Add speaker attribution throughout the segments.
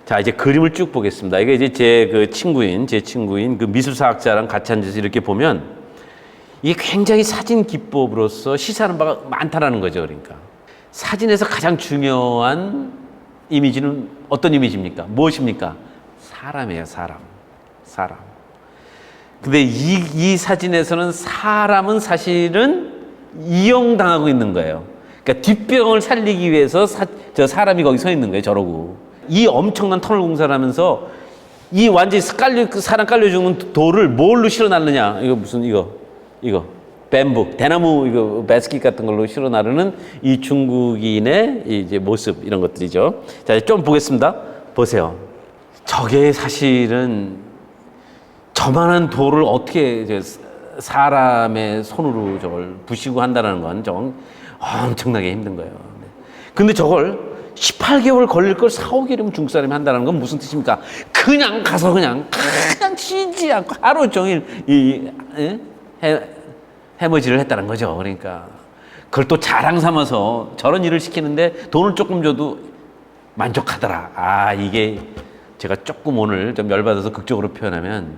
Speaker 1: 자, 이제 그림을 쭉 보겠습니다. 이게 이제 제 친구인 그 미술사학자랑 같이 앉아서 이렇게 보면 이게 굉장히 사진 기법으로서 시사하는 바가 많다라는 거죠. 그러니까 사진에서 가장 중요한 이미지는 어떤 이미지입니까? 무엇입니까? 사람이에요, 사람. 근데 이 사진에서는 사람은 사실은 이용당하고 있는 거예요. 그러니까 뒷병을 살리기 위해서 저 사람이 거기 서 있는 거예요, 저러고. 이 엄청난 터널 공사를 하면서 이 완전히 사람 깔려 죽는 돌을 뭘로 실어놨느냐? 이거 무슨 이거 뱀부 대나무 이거 바스켓 같은 걸로 실어나르는 이 중국인의 이제 모습 이런 것들이죠. 자, 좀 보겠습니다. 보세요. 저게 사실은 저만한 돌을 어떻게 이제 사람의 손으로 저걸 부시고 한다는 건 좀 엄청나게 힘든 거예요. 근데 저걸 18개월 걸릴 걸 4, 5개월이면 중국 사람이 한다는 건 무슨 뜻입니까? 그냥 가서 그냥 쉬지 않고 하루 종일 해머지를 했다는 거죠. 그러니까 그걸 또 자랑 삼아서 저런 일을 시키는데 돈을 조금 줘도 만족하더라. 이게 제가 조금 오늘 좀 열받아서 극적으로 표현하면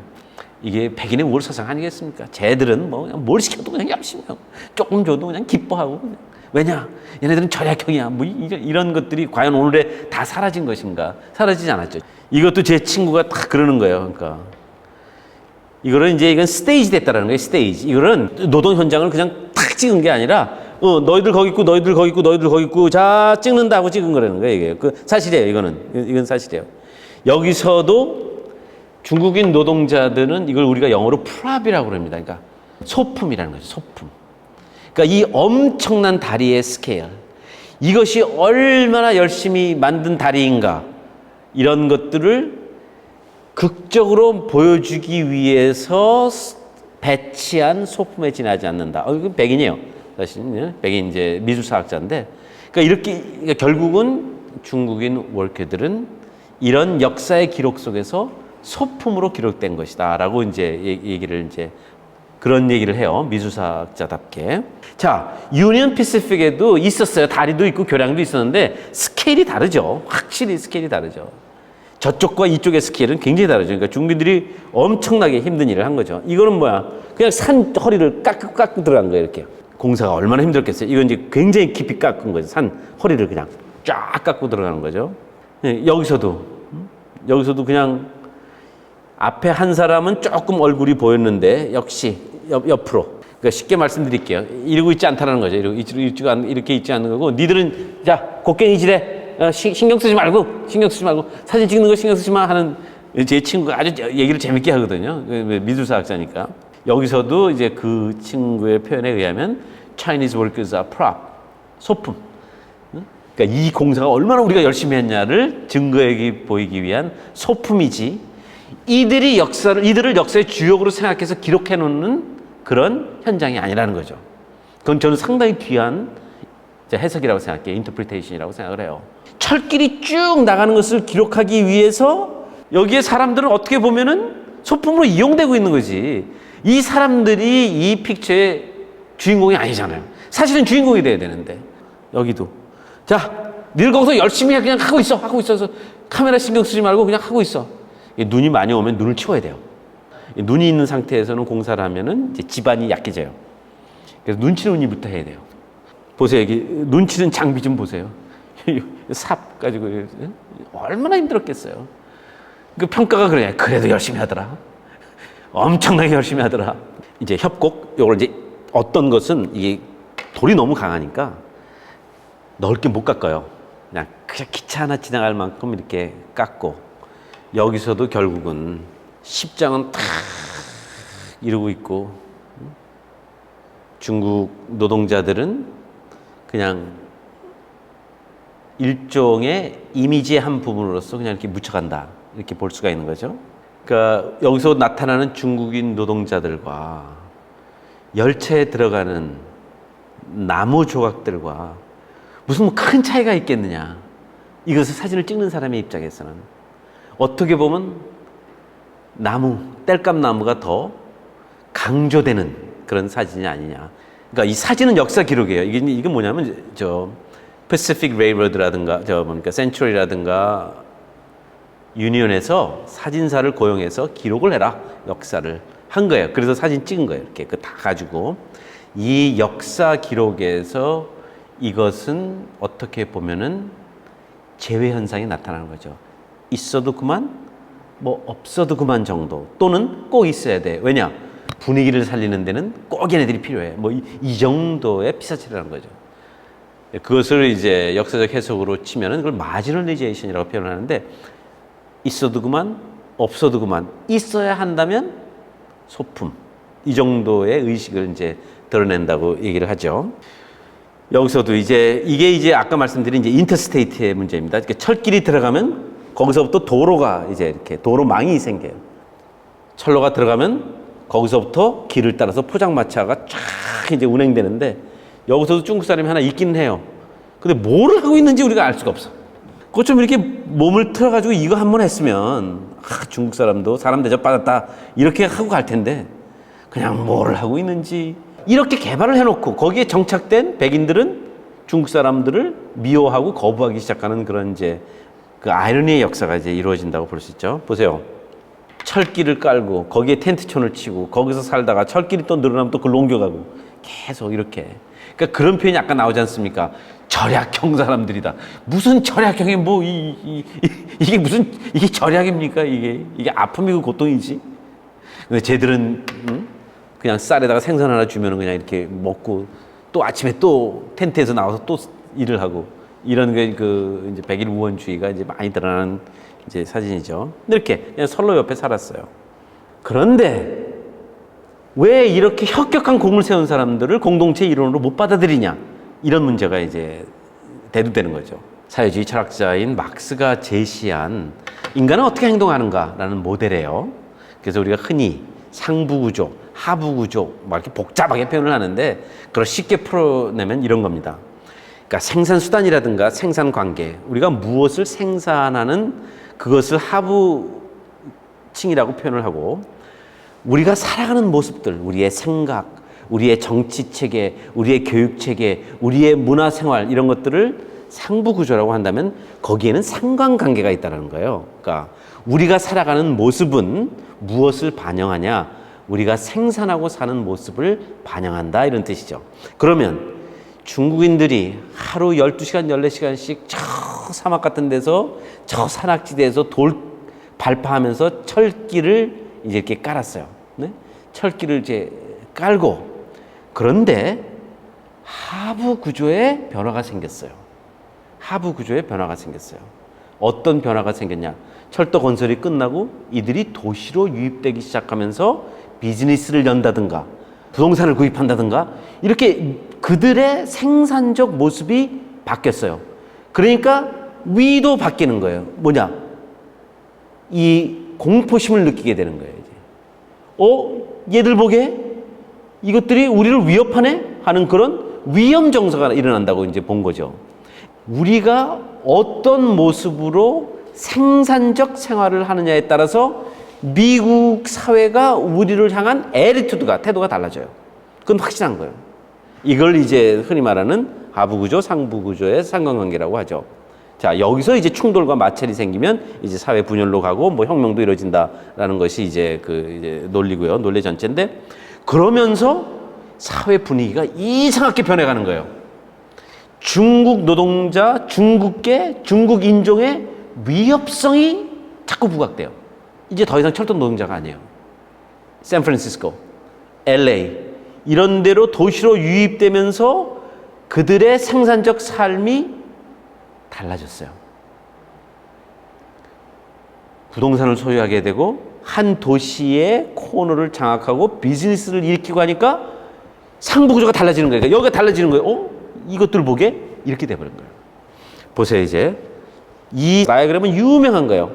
Speaker 1: 이게 백인의 우월사상 아니겠습니까? 쟤들은 뭐 그냥 뭘 시켜도 그냥 열심히 하고 조금 줘도 그냥 기뻐하고 그냥. 왜냐? 얘네들은 절약형이야. 뭐 이런 것들이 과연 오늘에 다 사라진 것인가? 사라지지 않았죠. 이것도 제 친구가 다 그러는 거예요. 그러니까 이건 스테이지 됐다라는 거예요. 스테이지. 이거는 노동 현장을 그냥 탁 찍은 게 아니라 너희들 거기 있고 너희들 거기 있고 너희들 거기 있고 자 찍는다고 찍은 거라는 거예요. 이게 사실이에요. 이건 사실이에요. 여기서도 중국인 노동자들은 이걸 우리가 영어로 프랍이라고 합니다. 그러니까 소품이라는 거죠. 소품. 그러니까 이 엄청난 다리의 스케일, 이것이 얼마나 열심히 만든 다리인가, 이런 것들을 극적으로 보여주기 위해서 배치한 소품에 지나지 않는다. 이건 백인이에요. 사실 백인 이제 미술사학자인데, 그러니까 결국은 중국인 월커들은 이런 역사의 기록 속에서 소품으로 기록된 것이다라고 이제 얘기를 이제 그런 얘기를 해요. 미술사학자답게. 자, 유니언 피시픽에도 있었어요. 다리도 있고 교량도 있었는데 스케일이 다르죠. 확실히 스케일이 다르죠. 저쪽과 이쪽의 스케일은 굉장히 다르죠. 그러니까 중국인들이 엄청나게 힘든 일을 한 거죠. 이거는 뭐야? 그냥 산 허리를 깎고 들어간 거예요. 이렇게. 공사가 얼마나 힘들겠어요. 이건 이제 굉장히 깊이 깎은 거죠. 산 허리를 그냥 쫙 깎고 들어가는 거죠. 여기서도 그냥 앞에 한 사람은 조금 얼굴이 보였는데 역시 옆으로. 그러니까 쉽게 말씀드릴게요. 이러고 있지 않다는 거죠. 이렇게 있지 않는 거고, 니들은 자 곡괭이질해. 신경 쓰지 말고 사진 찍는 거 신경 쓰지 마 하는 제 친구가 아주 얘기를 재밌게 하거든요. 미술사학자니까. 여기서도 이제 그 친구의 표현에 의하면 Chinese workers are prop, 소품. 그러니까 이 공사가 얼마나 우리가 열심히 했냐를 증거해 보이기 위한 소품이지, 이들을 역사의 주역으로 생각해서 기록해 놓는 그런 현장이 아니라는 거죠. 그건 저는 상당히 귀한 해석이라고 생각해요. 인터프리테이션이라고 생각을 해요. 철길이 쭉 나가는 것을 기록하기 위해서 여기에 사람들은 어떻게 보면은 소품으로 이용되고 있는 거지, 이 사람들이 이 픽처의 주인공이 아니잖아요. 사실은 주인공이 돼야 되는데. 여기도 자, 늘 거기서 열심히 그냥 하고 있어서 카메라 신경 쓰지 말고 그냥 하고 있어. 눈이 많이 오면 눈을 치워야 돼요. 눈이 있는 상태에서는 공사를 하면은 이제 집안이 약해져요. 그래서 눈치는 이부터 해야 돼요. 보세요. 여기 눈치는 장비 좀 보세요. 삽 가지고 얼마나 힘들었겠어요. 그 평가가 그래도 열심히 하더라. 엄청나게 열심히 하더라. 이제 협곡, 요걸 이제 어떤 것은 이게 돌이 너무 강하니까 넓게 못 깎아요. 그냥 기차 하나 지나갈 만큼 이렇게 깎고, 여기서도 결국은 십장은 탁 이러고 있고, 중국 노동자들은 그냥 일종의 이미지의 한 부분으로서 그냥 이렇게 묻혀간다, 이렇게 볼 수가 있는 거죠. 그러니까 여기서 나타나는 중국인 노동자들과 열차에 들어가는 나무 조각들과 무슨 큰 차이가 있겠느냐. 이것을 사진을 찍는 사람의 입장에서는 어떻게 보면 땔감 나무가 더 강조되는 그런 사진이 아니냐. 그러니까 이 사진은 역사 기록이에요. 이게 뭐냐면 Pacific Railroad라든가 Century라든가 유니온에서 사진사를 고용해서 기록을 해라. 역사를 한 거예요. 그래서 사진 찍은 거예요. 이렇게 그 다 가지고 이 역사 기록에서 이것은 어떻게 보면은 재회 현상이 나타나는 거죠. 있어도 그만, 뭐 없어도 그만 정도 또는 꼭 있어야 돼. 왜냐? 분위기를 살리는 데는 꼭 얘네들이 필요해. 뭐 이 정도의 피사체라는 거죠. 그것을 이제 역사적 해석으로 치면은 그걸 마지널리제이션이라고 표현하는데 있어도 그만, 없어도 그만, 있어야 한다면 소품. 이 정도의 의식을 이제 드러낸다고 얘기를 하죠. 여기서도 이제 이게 이제 아까 말씀드린 이제 인터스테이트의 문제입니다. 그러니까 철길이 들어가면 거기서부터 도로가 이제 이렇게 도로망이 생겨요. 철로가 들어가면 거기서부터 길을 따라서 포장마차가 쫙 이제 운행되는데 여기서도 중국 사람이 하나 있긴 해요. 근데 뭘 하고 있는지 우리가 알 수가 없어. 그것 좀 이렇게 몸을 틀어가지고 이거 한번 했으면 중국 사람도 사람 대접 받았다 이렇게 하고 갈 텐데 그냥 뭘 하고 있는지 이렇게 개발을 해놓고 거기에 정착된 백인들은 중국 사람들을 미워하고 거부하기 시작하는 그런 이제 그 아이러니의 역사가 이제 이루어진다고 볼 수 있죠. 보세요. 철길을 깔고 거기에 텐트촌을 치고 거기서 살다가 철길이 또 늘어나면 또 그걸 옮겨가고 계속 이렇게. 그러니까 그런 표현이 아까 나오지 않습니까? 절약형 사람들이다. 무슨 절약형이 뭐 이게 무슨 이게 절약입니까? 이게 아픔이고 고통이지. 근데 쟤들은 그냥 쌀에다가 생선 하나 주면은 그냥 이렇게 먹고 또 아침에 또 텐트에서 나와서 또 일을 하고 이런 게 그 이제 백일 우원주의가 이제 많이 드러나는 이제 사진이죠. 이렇게 그냥 선로 옆에 살았어요. 그런데 왜 이렇게 혁혁한 공을 세운 사람들을 공동체 일원으로 못 받아들이냐? 이런 문제가 이제 대두되는 거죠. 사회주의 철학자인 막스가 제시한 인간은 어떻게 행동하는가라는 모델이에요. 그래서 우리가 흔히 상부구조, 하부구조 막 이렇게 복잡하게 표현을 하는데 그걸 쉽게 풀어내면 이런 겁니다. 그러니까 생산수단이라든가 생산관계, 우리가 무엇을 생산하는 그것을 하부층이라고 표현을 하고 우리가 살아가는 모습들, 우리의 생각, 우리의 정치체계, 우리의 교육체계, 우리의 문화생활 이런 것들을 상부구조라고 한다면 거기에는 상관관계가 있다는 거예요. 그러니까 우리가 살아가는 모습은 무엇을 반영하냐? 우리가 생산하고 사는 모습을 반영한다 이런 뜻이죠. 그러면 중국인들이 하루 12시간, 14시간씩 저 사막 같은 데서 저 산악지대에서 돌 발파하면서 철길을 이제 이렇게 깔았어요. 네? 철길을 이제 깔고 그런데 하부 구조에 변화가 생겼어요. 하부 구조에 변화가 생겼어요. 어떤 변화가 생겼냐? 철도 건설이 끝나고 이들이 도시로 유입되기 시작하면서 비즈니스를 연다든가 부동산을 구입한다든가 이렇게 그들의 생산적 모습이 바뀌었어요. 그러니까 위도 바뀌는 거예요. 뭐냐? 이 공포심을 느끼게 되는 거예요. 이제. 얘들 보게 이것들이 우리를 위협하네? 하는 그런 위험 정서가 일어난다고 이제 본 거죠. 우리가 어떤 모습으로 생산적 생활을 하느냐에 따라서 미국 사회가 우리를 향한 애리투드가, 태도가 달라져요. 그건 확실한 거예요. 이걸 이제 흔히 말하는 하부구조, 상부구조의 상관관계라고 하죠. 자, 여기서 이제 충돌과 마찰이 생기면 이제 사회 분열로 가고 뭐 혁명도 이루어진다라는 것이 이제 그 이제 논리고요. 논리 전체인데 그러면서 사회 분위기가 이상하게 변해가는 거예요. 중국 노동자, 중국계, 중국 인종의 위협성이 자꾸 부각돼요. 이제 더 이상 철도 노동자가 아니에요. 샌프란시스코, LA 이런 데로 도시로 유입되면서 그들의 생산적 삶이 달라졌어요. 부동산을 소유하게 되고 한 도시의 코너를 장악하고 비즈니스를 일으키고 하니까 상부구조가 달라지는 거예요. 여기가 달라지는 거예요. 이것들 보게 이렇게 돼버린 거예요. 보세요. 이제 이 다이어그램은 유명한 거예요.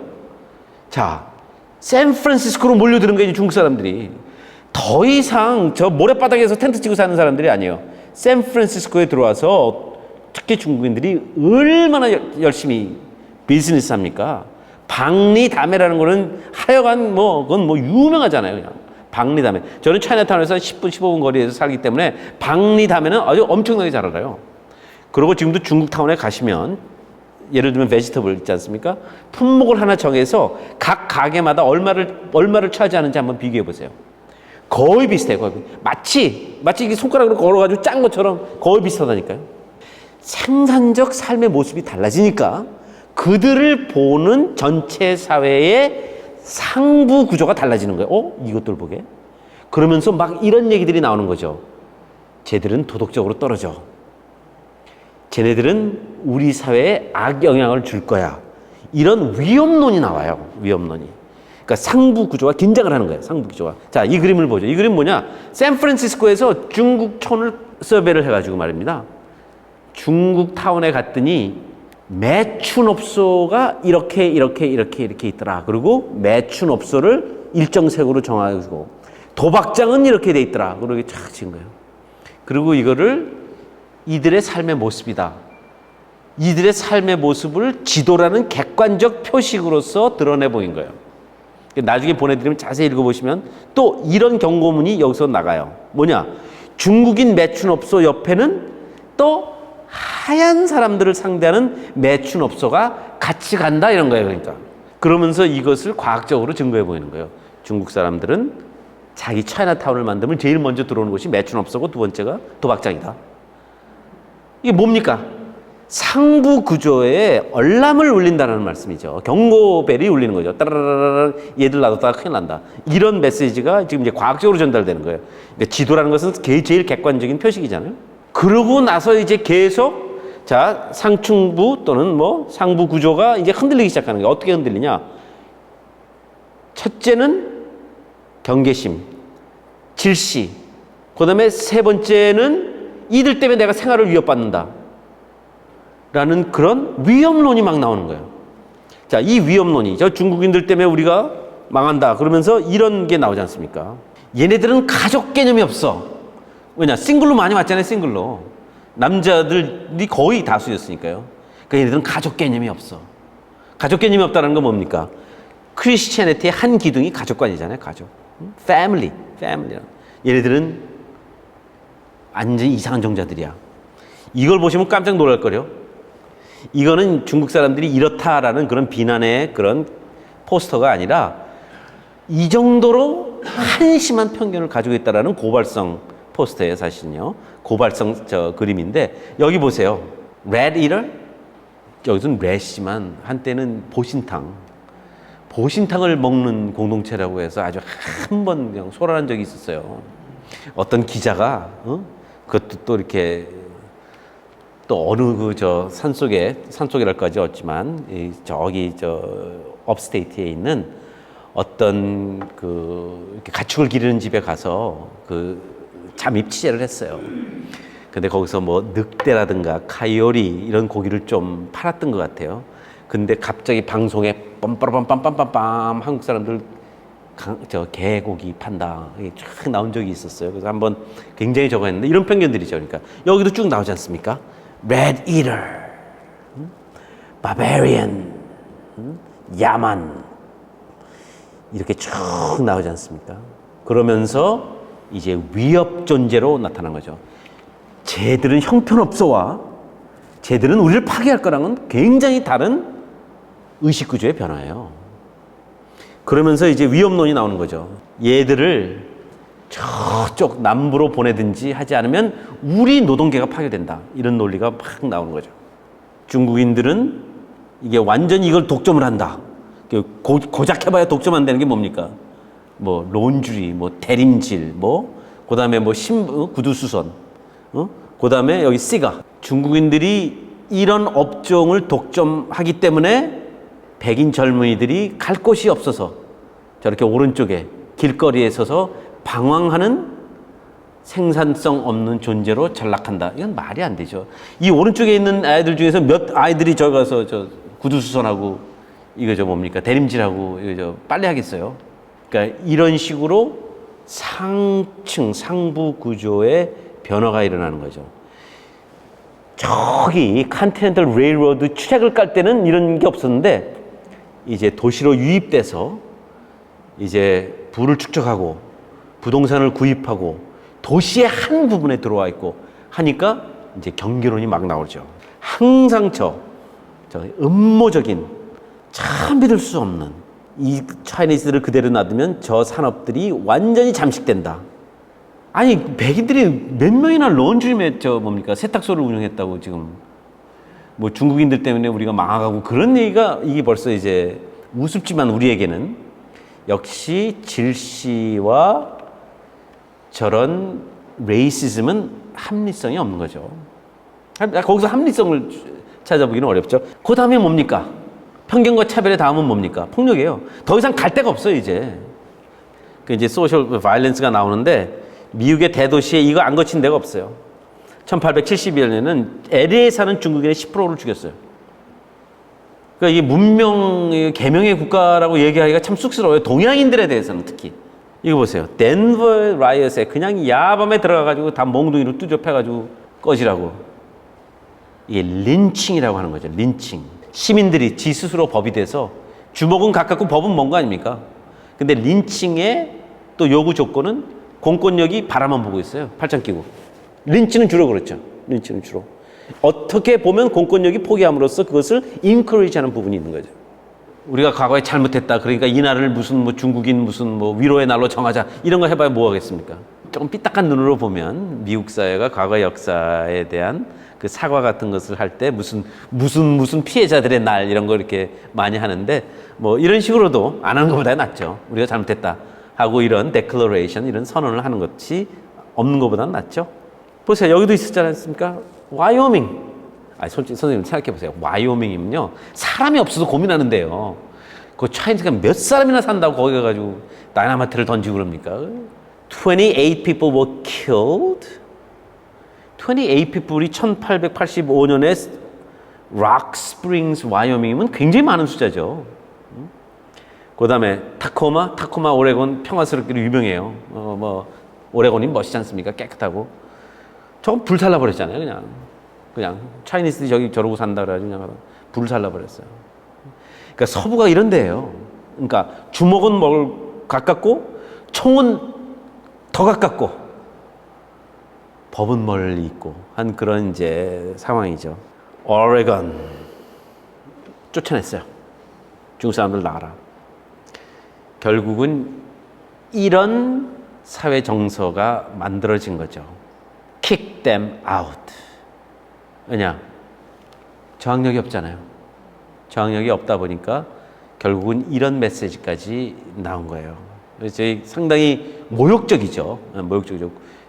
Speaker 1: 자, 샌프란시스코로 몰려드는 거예요. 중국 사람들이. 더 이상 저 모래바닥에서 텐트 치고 사는 사람들이 아니에요. 샌프란시스코에 들어와서 특히 중국인들이 얼마나 열심히 비즈니스 합니까? 박리다메라는 거는 하여간 뭐 그건 뭐 유명하잖아요. 그냥 박리다메. 저는 차이나타운에서 10분 15분 거리에서 살기 때문에 박리다메는 아주 엄청나게 잘 알아요. 그리고 지금도 중국타운에 가시면 예를 들면 베지터블 있지 않습니까? 품목을 하나 정해서 각 가게마다 얼마를 차지하는지 한번 비교해 보세요. 거의 비슷해요. 거의. 마치 이게 손가락으로 걸어가지고 짠 것처럼 거의 비슷하다니까요. 생산적 삶의 모습이 달라지니까 그들을 보는 전체 사회의 상부 구조가 달라지는 거예요. 이것들 보게. 그러면서 막 이런 얘기들이 나오는 거죠. 쟤들은 도덕적으로 떨어져. 쟤네들은 우리 사회에 악영향을 줄 거야. 이런 위험론이 나와요. 위험론이. 그러니까 상부 구조가 긴장을 하는 거예요. 상부 구조가. 자, 이 그림을 보죠. 이 그림 뭐냐? 샌프란시스코에서 중국촌을 서베이를 해가지고 말입니다. 중국 타운에 갔더니 매춘업소가 이렇게 있더라. 그리고 매춘업소를 일정 색으로 정해주고 도박장은 이렇게 돼 있더라. 그러게 쫙 지은 거예요. 그리고 이거를 이들의 삶의 모습이다. 이들의 삶의 모습을 지도라는 객관적 표식으로서 드러내 보인 거예요. 나중에 보내드리면 자세히 읽어보시면 또 이런 경고문이 여기서 나가요. 뭐냐? 중국인 매춘업소 옆에는 또 하얀 사람들을 상대하는 매춘업소가 같이 간다 이런 거예요. 그러니까 그러면서 이것을 과학적으로 증거해 보이는 거예요. 중국 사람들은 자기 차이나타운을 만들면 제일 먼저 들어오는 곳이 매춘업소고 두 번째가 도박장이다. 이게 뭡니까? 상부 구조에 얼람을 울린다는 말씀이죠. 경고벨이 울리는 거죠. 따라라라 얘들 놔뒀다가 큰일 난다. 이런 메시지가 지금 이제 과학적으로 전달되는 거예요. 그러니까 지도라는 것은 제일 객관적인 표식이잖아요. 그러고 나서 이제 계속 자 상층부 또는 뭐 상부 구조가 이제 흔들리기 시작하는 거예요. 어떻게 흔들리냐? 첫째는 경계심, 질시. 그다음에 세 번째는 이들 때문에 내가 생활을 위협받는다. 라는 그런 위험론이 막 나오는 거예요. 자, 이 위험론이 저 중국인들 때문에 우리가 망한다. 그러면서 이런 게 나오지 않습니까? 얘네들은 가족 개념이 없어. 왜냐? 싱글로 많이 왔잖아요. 싱글로. 남자들이 거의 다수였으니까요. 그러니까 얘네들은 가족 개념이 없어. 가족 개념이 없다는 건 뭡니까? 크리스티애니티의 한 기둥이 가족관이잖아요. 가족. 패밀리. 얘네들은 완전히 이상한 종자들이야. 이걸 보시면 깜짝 놀랄 거예요. 이거는 중국 사람들이 이렇다라는 그런 비난의 그런 포스터가 아니라 이 정도로 한심한 편견을 가지고 있다라는 고발성 포스터예요, 사실은요. 고발성 그림인데 여기 보세요. Red Eater? 여기서는 red이지만 한때는 보신탕을 먹는 공동체라고 해서 아주 한 번 그냥 소란한 적이 있었어요. 어떤 기자가 그것도 또 이렇게 또 어느 산속이랄까지 없지만 저기 업스테이트에 있는 어떤 이렇게 가축을 기르는 집에 가서 잠입 취재를 했어요. 근데 거기서 뭐 늑대라든가 카이오리 이런 고기를 좀 팔았던 것 같아요. 근데 갑자기 방송에 빰빠라빰빰빰빰빰 한국 사람들 개고기 판다 이게 쫙 나온 적이 있었어요. 그래서 한번 굉장히 저거 했는데 이런 편견들이죠. 그러니까 여기도 쭉 나오지 않습니까? Red Eater, Barbarian, 야만 이렇게 쭉 나오지 않습니까? 그러면서 이제 위협 존재로 나타난 거죠. 쟤들은 형편없어와 쟤들은 우리를 파괴할 거랑은 굉장히 다른 의식구조의 변화예요. 그러면서 이제 위협론이 나오는 거죠. 얘들을 저쪽 남부로 보내든지 하지 않으면 우리 노동계가 파괴된다. 이런 논리가 막 나오는 거죠. 중국인들은 이게 완전히 이걸 독점을 한다. 고작 해봐야 독점 안 되는 게 뭡니까? 뭐 론주리, 뭐 대림질, 그 다음에 구두수선, 그 다음에 여기 시가. 중국인들이 이런 업종을 독점하기 때문에 백인 젊은이들이 갈 곳이 없어서 저렇게 오른쪽에 길거리에 서서 방황하는 생산성 없는 존재로 전락한다. 이건 말이 안 되죠. 이 오른쪽에 있는 아이들 중에서 몇 아이들이 저기 가서 구두수선하고 이거 뭡니까? 대림질하고 이거 빨래 하겠어요? 그러니까 이런 식으로 상부 구조의 변화가 일어나는 거죠. 저기 컨티넨탈 레일로드 트랙을 깔 때는 이런 게 없었는데 이제 도시로 유입돼서 이제 부를 축적하고 부동산을 구입하고 도시의 한 부분에 들어와 있고 하니까 이제 경계론이 막 나오죠. 항상 저 음모적인, 참 믿을 수 없는 이 차이니즈를 그대로 놔두면 저 산업들이 완전히 잠식된다. 아니 백인들이 몇 명이나 론드리맨 뭡니까 세탁소를 운영했다고 지금 뭐 중국인들 때문에 우리가 망하고 그런 얘기가 이게 벌써 이제 우습지만 우리에게는 역시 질시와 저런 레이시즘은 합리성이 없는 거죠. 거기서 합리성을 찾아보기는 어렵죠. 그 다음에 뭡니까? 편견과 차별의 다음은 뭡니까? 폭력이에요. 더 이상 갈 데가 없어요, 이제. 그 이제 소셜 바이런스가 나오는데 미국의 대도시에 이거 안 거친 데가 없어요. 1872년에는 LA에 사는 중국인의 10%를 죽였어요. 그러니까 이게 문명 개명의 국가라고 얘기하기가 참 쑥스러워요. 동양인들에 대해서는 특히. 이거 보세요. 덴버 라이엇에 그냥 야밤에 들어가가지고 다 몽둥이로 뚜접해가지고 꺼지라고. 이게 린칭이라고 하는 거죠. 린칭. 시민들이 지 스스로 법이 돼서 주먹은 가깝고 법은 먼 거 아닙니까? 근데 린칭의 또 요구 조건은 공권력이 바라만 보고 있어요. 팔짱 끼고. 린치는 주로 그렇죠. 린치는 주로. 어떻게 보면 공권력이 포기함으로써 그것을 인커리지하는 부분이 있는 거죠. 우리가 과거에 잘못했다. 그러니까 이 날을 무슨 뭐 중국인 무슨 뭐 위로의 날로 정하자. 이런 거 해봐야 뭐 하겠습니까? 조금 삐딱한 눈으로 보면 미국 사회가 과거 역사에 대한 그 사과 같은 것을 할 때 무슨 피해자들의 날 이런 거 이렇게 많이 하는데 뭐 이런 식으로도 안 하는 것보다 낫죠. 우리가 잘못했다 하고 이런 데클러레이션 이런 선언을 하는 것이 없는 것보다는 낫죠. 보세요. 여기도 있었지 않습니까? 와이오밍. 솔직히 선생님 생각해 보세요. 와이오밍이면요. 사람이 없어서 고민하는데요. 그 차이니즈가 몇 사람이나 산다고 거기 가가지고 다이나마이트를 던지고 그럽니까? 28 people were killed. 28 people이 1885년에 록 스프링스 와이오밍이면 굉장히 많은 숫자죠. 그 다음에 타코마 오레곤 평화스럽기로 유명해요. 뭐 오레곤이 멋있지 않습니까? 깨끗하고. 저건 불살라 버렸잖아요. 그냥 차이니스들이 저기 저러고 산다 그래가지고 그냥 불살라 버렸어요. 그러니까 서부가 이런 데예요. 그러니까 주먹은 가깝고 총은 더 가깝고 법은 멀리 있고 한 그런 이제 상황이죠. 오레곤 쫓아냈어요. 중국 사람들 나가라. 결국은 이런 사회 정서가 만들어진 거죠. Kick them out. 왜냐? 저항력이 없잖아요. 저항력이 없다 보니까 결국은 이런 메시지까지 나온 거예요. 그래서 상당히 모욕적이죠.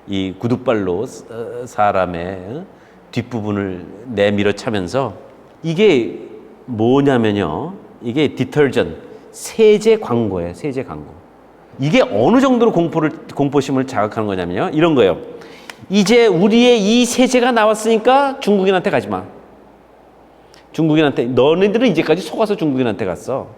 Speaker 1: 이 구둣발로 사람의 뒷부분을 내밀어 차면서 이게 뭐냐면요. 이게 디터전, 세제 광고예요. 세제 광고. 이게 어느 정도로 공포심을 자극하는 거냐면요. 이런 거예요. 이제 우리의 이 세제가 나왔으니까 중국인한테 가지 마. 중국인한테, 너네들은 이제까지 속아서 중국인한테 갔어.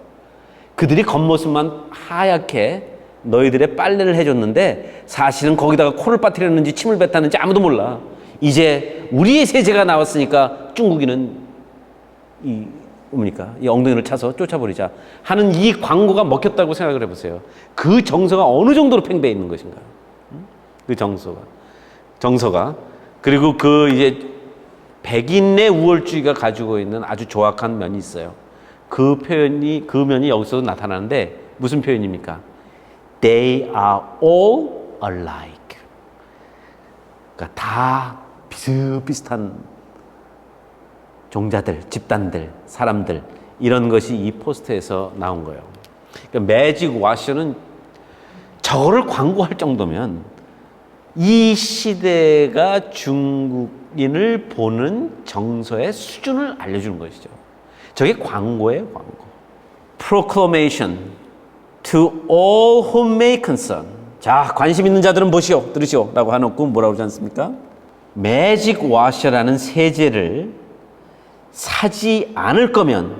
Speaker 1: 그들이 겉모습만 하얗게 너희들의 빨래를 해줬는데 사실은 거기다가 코를 빠뜨렸는지 침을 뱉었는지 아무도 몰라. 이제 우리의 세제가 나왔으니까 중국인은 이 엉덩이를 차서 쫓아버리자 하는 이 광고가 먹혔다고 생각을 해보세요. 그 정서가 어느 정도로 팽배해 있는 것인가. 그 정서가 그리고 그 이제 백인의 우월주의가 가지고 있는 아주 조악한 면이 있어요. 그 면이 여기서도 나타나는데 무슨 표현입니까? They are all alike. 그러니까 다 비슷비슷한 종자들, 집단들, 사람들 이런 것이 이 포스터에서 나온 거예요. 그러니까 매직 와셔는 저거를 광고할 정도면 이 시대가 중국인을 보는 정서의 수준을 알려주는 것이죠. 저게 광고예요, 광고. Proclamation to all whom may concern. 자, 관심 있는 자들은 보시오, 들으시오 라고 해놓고 뭐라고 그러지 않습니까? 매직 와셔라는 세제를 사지 않을 거면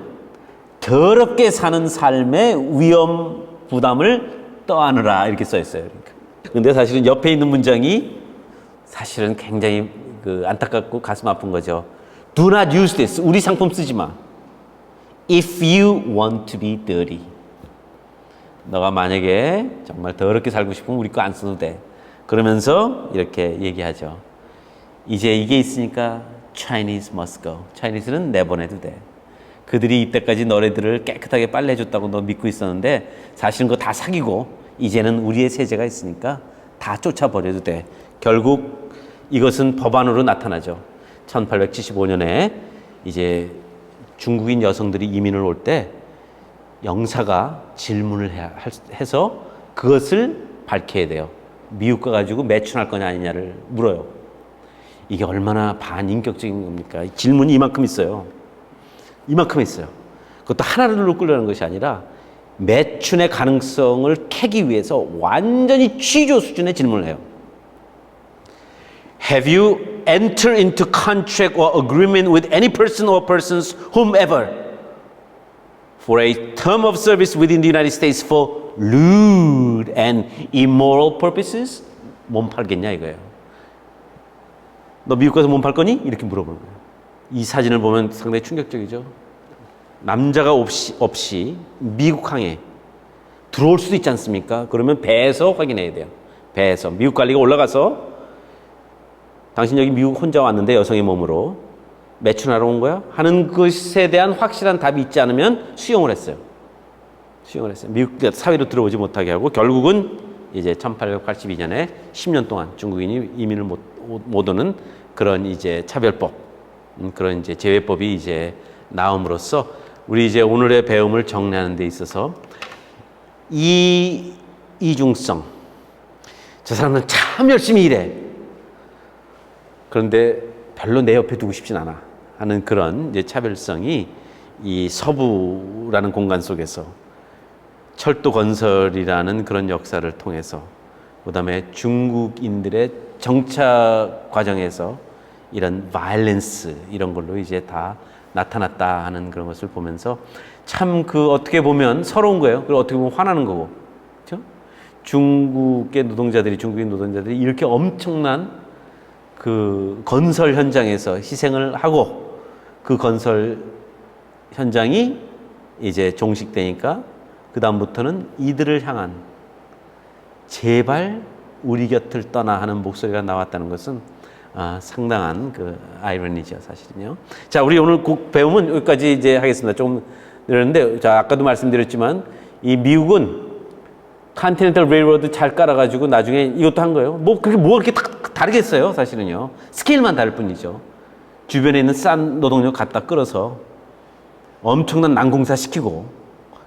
Speaker 1: 더럽게 사는 삶의 위험 부담을 떠안으라 이렇게 써 있어요. 근데 사실은 옆에 있는 문장이 사실은 굉장히 안타깝고 가슴 아픈 거죠. Do not use this. 우리 상품 쓰지 마. If you want to be dirty. 너가 만약에 정말 더럽게 살고 싶으면 우리 거 안 써도 돼. 그러면서 이렇게 얘기하죠. 이제 이게 있으니까 Chinese must go. Chinese는 내보내도 돼. 그들이 이때까지 너네들을 깨끗하게 빨래해줬다고 너 믿고 있었는데 사실은 그거 다 사기고 이제는 우리의 세제가 있으니까 다 쫓아버려도 돼. 결국 이것은 법안으로 나타나죠. 1875년에 이제 중국인 여성들이 이민을 올 때 영사가 질문을 해서 그것을 밝혀야 돼요. 미국 가가지고 매춘할 거냐 아니냐를 물어요. 이게 얼마나 반인격적인 겁니까? 질문이 이만큼 있어요. 이만큼 있어요. 그것도 하나를 끌려는 것이 아니라 매춘의 가능성을 캐기 위해서 완전히 취조 수준의 질문을 해요. Have you entered into contract or agreement with any person or persons whomever for a term of service within the United States for lewd and immoral purposes? 몸 팔겠냐 이거예요. 너 미국 가서 몸 팔 거니? 이렇게 물어보는 거예요. 이 사진을 보면 상당히 충격적이죠. 남자가 없이 미국 항에 들어올 수도 있지 않습니까? 그러면 배에서 확인해야 돼요. 배에서. 미국 관리가 올라가서 당신 여기 미국 혼자 왔는데 여성의 몸으로 매춘하러 온 거야? 하는 것에 대한 확실한 답이 있지 않으면 수용을 했어요. 수용을 했어요. 미국 사회로 들어오지 못하게 하고 결국은 이제 1882년에 10년 동안 중국인이 이민을 못 오는 그런 이제 차별법, 그런 이제 제외법이 이제 나옴으로써 우리 이제 오늘의 배움을 정리하는 데 있어서 이중성. 저 사람은 참 열심히 일해. 그런데 별로 내 옆에 두고 싶진 않아. 하는 그런 이제 차별성이 이 서부라는 공간 속에서 철도 건설이라는 그런 역사를 통해서 그다음에 중국인들의 정착 과정에서 이런 바이올런스 이런 걸로 이제 다 나타났다 하는 그런 것을 보면서 참 그 어떻게 보면 서러운 거예요. 그리고 어떻게 보면 화나는 거고. 그렇죠? 중국인 노동자들이 이렇게 엄청난 그 건설 현장에서 희생을 하고 그 건설 현장이 이제 종식되니까 그 다음부터는 이들을 향한 제발 우리 곁을 떠나 하는 목소리가 나왔다는 것은 상당한 그 아이러니죠, 사실은요. 자, 우리 오늘 국 배움은 여기까지 이제 하겠습니다. 좀 늘었는데, 자, 아까도 말씀드렸지만 이 미국은 컨티넨탈 레일로드 잘 깔아가지고 나중에 이것도 한 거예요. 그게 그렇게 다르겠어요, 사실은요. 스케일만 다를 뿐이죠. 주변에 있는 싼 노동력 갖다 끌어서 엄청난 난공사 시키고,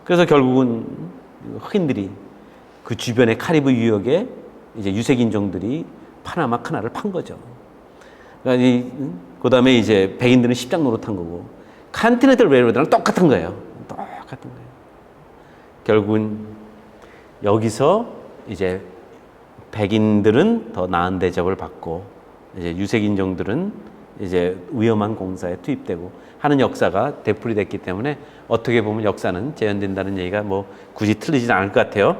Speaker 1: 그래서 결국은 흑인들이 그 주변의 카리브 유역에 이제 유색인종들이 파나마 카나를 판 거죠. 그러니까 그 다음에 이제 백인들은 십장 노릇한 거고, 컨티넨탈 레일로드랑 똑같은 거예요. 똑같은 거예요. 결국은 여기서 이제 백인들은 더 나은 대접을 받고, 이제 유색인종들은 이제 위험한 공사에 투입되고 하는 역사가 되풀이됐기 때문에 어떻게 보면 역사는 재현된다는 얘기가 뭐 굳이 틀리지는 않을 것 같아요.